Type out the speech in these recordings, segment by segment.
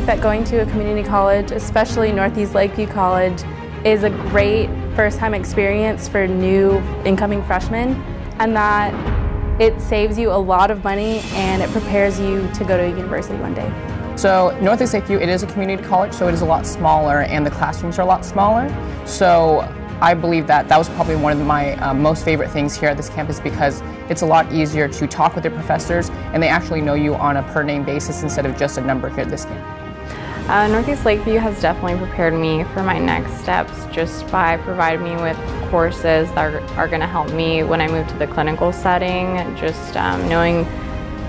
think that going to a community college, especially Northeast Lakeview College, is a great first-time experience for new incoming freshmen, and that it saves you a lot of money and it prepares you to go to a university one day. So Northeast Lakeview, it is a community college, so it is a lot smaller and the classrooms are a lot smaller. So I believe that was probably one of my most favorite things here at this campus, because it's a lot easier to talk with the professors and they actually know you on a per name basis instead of just a number here at this campus. Northeast Lakeview has definitely prepared me for my next steps just by providing me with courses that are going to help me when I move to the clinical setting, just knowing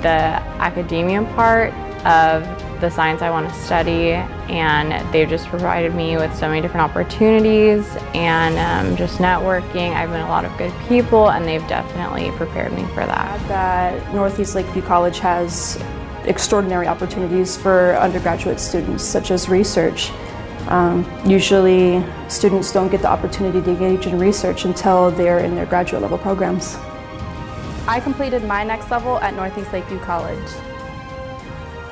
the academia part of the science I want to study, and they've just provided me with so many different opportunities and just networking. I've met a lot of good people and they've definitely prepared me for that. That Northeast Lakeview College has extraordinary opportunities for undergraduate students, such as research. Usually students don't get the opportunity to engage in research until they're in their graduate level programs. I completed my next level at Northeast Lakeview College.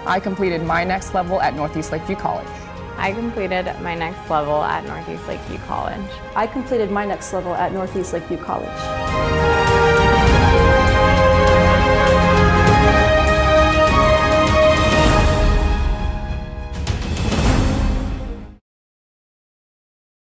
I completed my next level at Northeast Lakeview College. I completed my next level at Northeast Lakeview College. I completed my next level at Northeast Lakeview College.